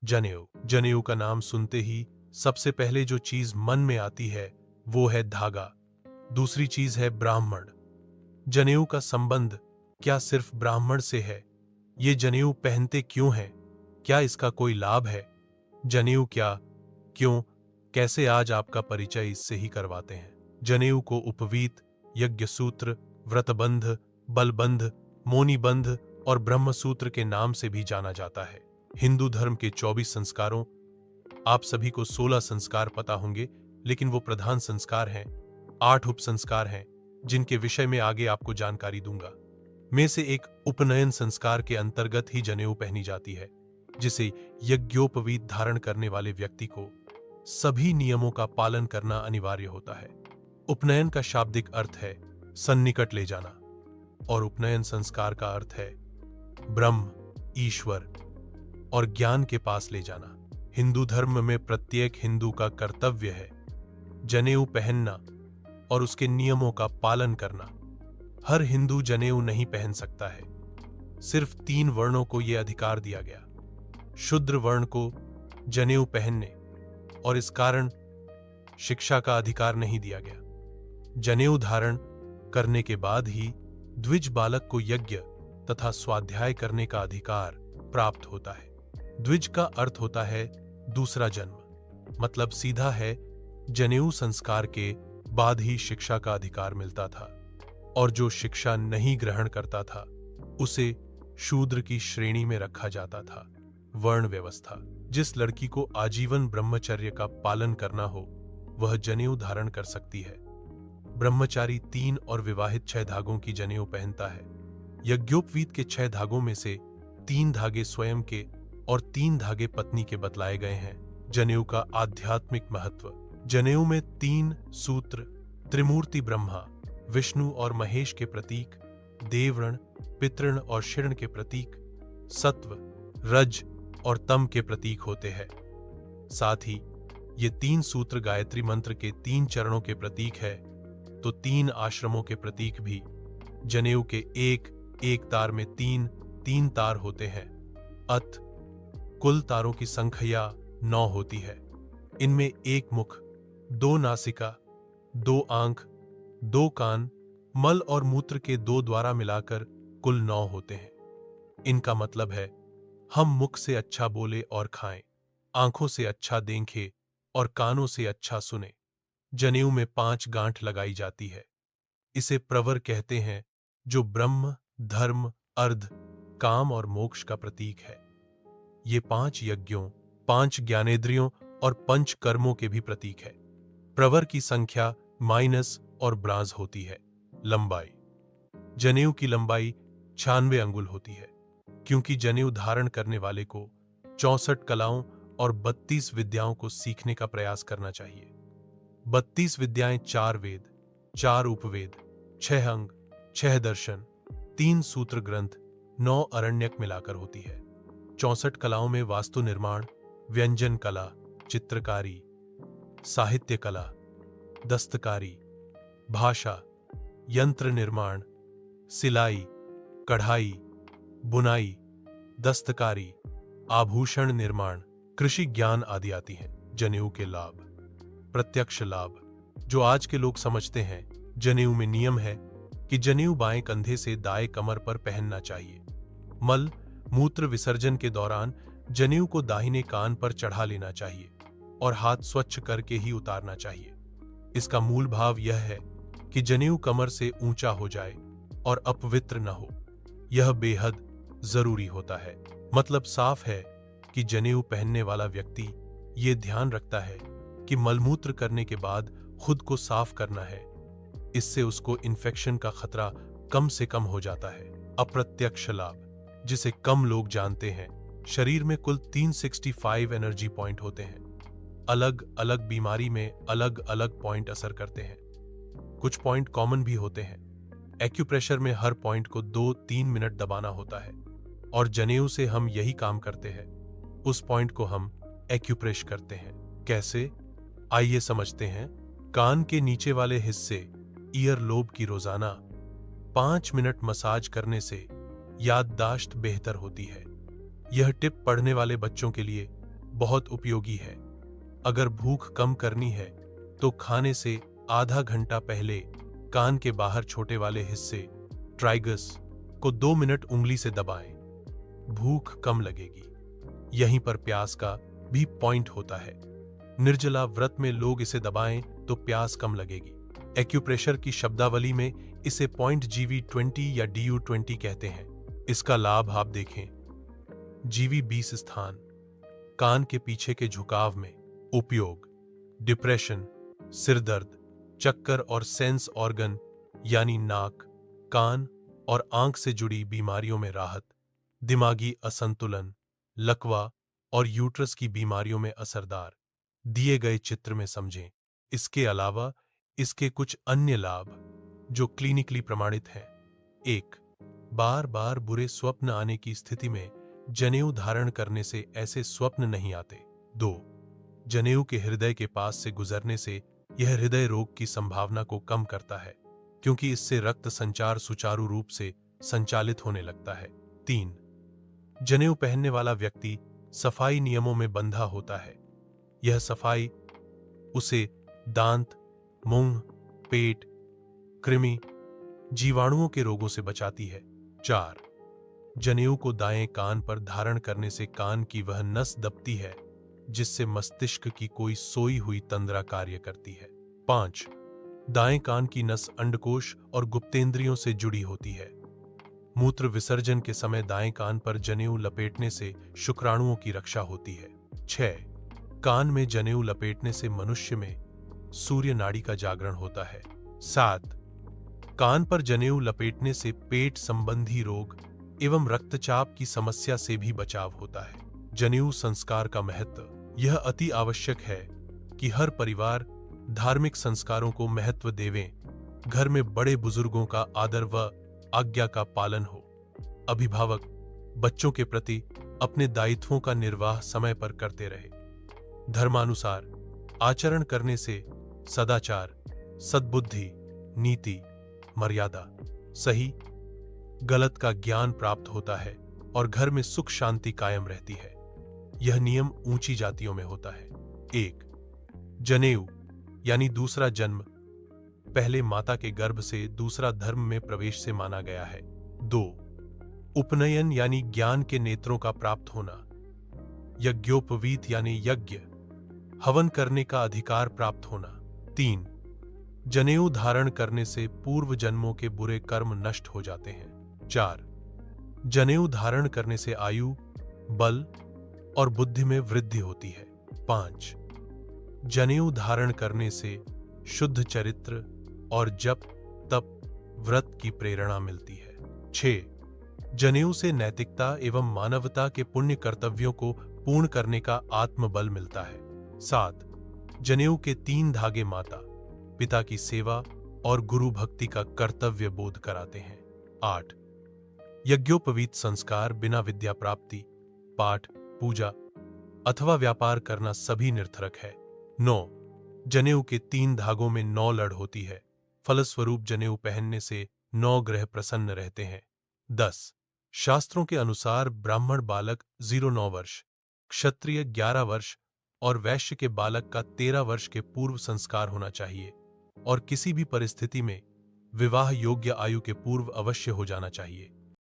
जनेऊ। जनेऊ का नाम सुनते ही सबसे पहले जो चीज मन में आती है वो है धागा। दूसरी चीज है ब्राह्मण। जनेऊ का संबंध क्या सिर्फ ब्राह्मण से है? ये जनेऊ पहनते क्यों हैं? क्या इसका कोई लाभ है? जनेऊ क्या, क्यों, कैसे, आज आपका परिचय इससे ही करवाते हैं। जनेऊ को उपवीत, यज्ञसूत्र, व्रतबंध, बलबंध, मोनीबंध और ब्रह्मसूत्र के नाम से भी जाना जाता है। हिंदू धर्म के 24 संस्कारों, आप सभी को 16 संस्कार पता होंगे, लेकिन वो प्रधान संस्कार हैं। 8 उप संस्कार हैं जिनके विषय में आगे आपको जानकारी दूंगा। में से एक उपनयन संस्कार के अंतर्गत ही जनेऊ पहनी जाती है, जिसे यज्ञोपवीत धारण करने वाले व्यक्ति को सभी नियमों का पालन करना अनिवार्य होता है। उपनयन का शाब्दिक अर्थ है सन्निकट ले जाना, और उपनयन संस्कार का अर्थ है ब्रह्म, ईश्वर और ज्ञान के पास ले जाना। हिंदू धर्म में प्रत्येक हिंदू का कर्तव्य है जनेऊ पहनना और उसके नियमों का पालन करना। हर हिंदू जनेऊ नहीं पहन सकता है। सिर्फ 3 वर्णों को यह अधिकार दिया गया। शूद्र वर्ण को जनेऊ पहनने और इस कारण शिक्षा का अधिकार नहीं दिया गया। जनेऊ धारण करने के बाद ही द्विज बालक को यज्ञ तथा स्वाध्याय करने का अधिकार प्राप्त होता है। द्विज का अर्थ होता है दूसरा जन्म, मतलब सीधा है जनेऊ संस्कार के बाद ही शिक्षा का अधिकार मिलता था, और जो शिक्षा नहीं ग्रहण करता था उसे शूद्र की श्रेणी में रखा जाता था। वर्ण व्यवस्था। जिस लड़की को आजीवन ब्रह्मचर्य का पालन करना हो वह जनेऊ धारण कर सकती है। ब्रह्मचारी 3 और विवाहित 6 धागों की जनेऊ पहनता है। यज्ञोपवीत के 6 धागों में से 3 धागे स्वयं के और 3 धागे पत्नी के बतलाए गए हैं। जनेऊ का आध्यात्मिक महत्व। जनेऊ में 3 सूत्र त्रिमूर्ति ब्रह्मा, विष्णु और महेश के प्रतीक, देवऋण, पितृण और षिण के प्रतीक, सत्व, रज और तम के प्रतीक होते हैं। साथ ही ये 3 सूत्र गायत्री मंत्र के 3 चरणों के प्रतीक है, तो 3 आश्रमों के प्रतीक भी। जनेऊ के एक तार में 3 तार होते हैं। अत कुल तारों की संख्या 9 होती है। इनमें 1 मुख, 2 नासिका, 2 आंख, 2 कान, मल और मूत्र के 2 द्वारा मिलाकर कुल 9 होते हैं। इनका मतलब है हम मुख से अच्छा बोले और खाएं, आंखों से अच्छा देखें और कानों से अच्छा सुने। जनेऊ में 5 गांठ लगाई जाती है। इसे प्रवर कहते हैं, जो ब्रह्म, धर्म, अर्ध, काम और मोक्ष का प्रतीक है। ये 5 यज्ञों, 5 ज्ञानेंद्रियों और 5 कर्मों के भी प्रतीक है। प्रवर की संख्या माइनस और ब्राज होती है। लंबाई। जनेऊ की लंबाई 96 अंगुल होती है, क्योंकि जनेऊ धारण करने वाले को 64 कलाओं और 32 विद्याओं को सीखने का प्रयास करना चाहिए। 32 विद्याएं 4 वेद, 4 उपवेद, 6 अंग, 6 दर्शन, 3 सूत्र ग्रंथ, 9 अरण्यक मिलाकर होती है। 64 कलाओं में वास्तु निर्माण, व्यंजन कला, चित्रकारी, साहित्य कला, दस्तकारी, भाषा, यंत्र निर्माण, सिलाई, कढ़ाई, बुनाई, दस्तकारी, आभूषण निर्माण, कृषि ज्ञान आदि आती हैं। जनेऊ के लाभ। प्रत्यक्ष लाभ। जो आज के लोग समझते हैं, जनेऊ में नियम है कि जनेऊ बाएं कंधे से दाएं कमर पर पहनना चाहिए। मल मूत्र विसर्जन के दौरान जनेऊ को दाहिने कान पर चढ़ा लेना चाहिए और हाथ स्वच्छ करके ही उतारना चाहिए। इसका मूल भाव यह है कि जनेऊ कमर से ऊंचा हो जाए और अपवित्र न हो। यह बेहद जरूरी होता है। मतलब साफ है कि जनेऊ पहनने वाला व्यक्ति ये ध्यान रखता है कि मलमूत्र करने के बाद खुद को साफ करना है। इससे उसको इन्फेक्शन का खतरा कम से कम हो जाता है। अप्रत्यक्ष लाभ, जिसे कम लोग जानते हैं। शरीर में कुल 365 एनर्जी पॉइंट होते हैं। अलग अलग बीमारी में अलग अलग पॉइंट असर करते हैं। कुछ पॉइंट कॉमन भी होते हैं। एक्यूप्रेशर में हर पॉइंट को 2-3 मिनट दबाना होता है, और जनेऊ से हम यही काम करते हैं। उस पॉइंट को हम एक्यूप्रेश करते हैं। कैसे? आइए समझते हैं। कान के नीचे वाले हिस्से ईयर लोब की रोजाना 5 मिनट मसाज करने से याददाश्त बेहतर होती है। यह टिप पढ़ने वाले बच्चों के लिए बहुत उपयोगी है। अगर भूख कम करनी है तो खाने से आधा घंटा पहले कान के बाहर छोटे वाले हिस्से ट्राइगस को 2 मिनट उंगली से दबाएं। भूख कम लगेगी। यहीं पर प्यास का भी पॉइंट होता है। निर्जला व्रत में लोग इसे दबाएं तो प्यास कम लगेगी। एक्यूप्रेशर की शब्दावली में इसे पॉइंट GV20 या DU20 कहते हैं। इसका लाभ आप देखें। GV20 स्थान कान के पीछे के झुकाव में उपयोग, डिप्रेशन, सिरदर्द, चक्कर और सेंस ऑर्गन यानी नाक, कान और आंख से जुड़ी बीमारियों में राहत, दिमागी असंतुलन, लकवा और यूट्रस की बीमारियों में असरदार। दिए गए चित्र में समझें। इसके अलावा इसके कुछ अन्य लाभ जो क्लिनिकली प्रमाणित हैं। 1. बार बार बुरे स्वप्न आने की स्थिति में जनेऊ धारण करने से ऐसे स्वप्न नहीं आते। 2. जनेऊ के हृदय के पास से गुजरने से यह हृदय रोग की संभावना को कम करता है, क्योंकि इससे रक्त संचार सुचारू रूप से संचालित होने लगता है। 3. जनेऊ पहनने वाला व्यक्ति सफाई नियमों में बंधा होता है। यह सफाई उसे दांत, मुंह, पेट, कृमि, जीवाणुओं के रोगों से बचाती है। 4. जनेऊ को दाएं कान पर धारण करने से कान की वह नस दबती है जिससे मस्तिष्क की कोई सोई हुई तंद्रा कार्य करती है। 5. दाएं कान की नस अंडकोश और गुप्तेंद्रियों से जुड़ी होती है। मूत्र विसर्जन के समय दाएं कान पर जनेऊ लपेटने से शुक्राणुओं की रक्षा होती है। 6. कान में जनेऊ लपेटने से मनुष्य में सूर्य नाड़ी का जागरण होता है। 7. कान पर जनेऊ लपेटने से पेट संबंधी रोग एवं रक्तचाप की समस्या से भी बचाव होता है। जनेऊ संस्कार का महत्व। यह अति आवश्यक है कि हर परिवार धार्मिक संस्कारों को महत्व देवें। घर में बड़े बुजुर्गों का आदर व आज्ञा का पालन हो। अभिभावक बच्चों के प्रति अपने दायित्वों का निर्वाह समय पर करते रहे। धर्मानुसार आचरण करने से सदाचार, सद्बुद्धि, नीति, मर्यादा, सही गलत का ज्ञान प्राप्त होता है और घर में सुख शांति कायम रहती है। यह नियम ऊंची जातियों में होता है। 1. जनेऊ यानी दूसरा जन्म पहले माता के गर्भ से दूसरा धर्म में प्रवेश से माना गया है। 2. उपनयन यानी ज्ञान के नेत्रों का प्राप्त होना। यज्ञोपवीत यानी यज्ञ हवन करने का अधिकार प्राप्त होना। 3. जनेऊ धारण करने से पूर्व जन्मों के बुरे कर्म नष्ट हो जाते हैं। 4. जनेऊ धारण करने से आयु, बल और बुद्धि में वृद्धि होती है। 5. जनेऊ धारण करने से शुद्ध चरित्र और जप, तप, व्रत की प्रेरणा मिलती है। 6. जनेऊ से नैतिकता एवं मानवता के पुण्य कर्तव्यों को पूर्ण करने का आत्मबल मिलता है। 7. जनेऊ के 3 धागे माता, पिता की सेवा और गुरु भक्ति का कर्तव्य बोध कराते हैं। 8. यज्ञोपवीत संस्कार बिना विद्या प्राप्ति, पाठ, पूजा अथवा व्यापार करना सभी निरर्थक है। 9. जनेऊ के 3 धागों में 9 लड़ होती है। फलस्वरूप जनेऊ पहनने से 9 ग्रह प्रसन्न रहते हैं। 10. शास्त्रों के अनुसार ब्राह्मण बालक 0-9 वर्ष, क्षत्रिय 11 वर्ष और वैश्य के बालक का 13 वर्ष के पूर्व संस्कार होना चाहिए और किसी भी परिस्थिति में विवाह योग्य आयु के पूर्व अवश्य हो जाना चाहिए।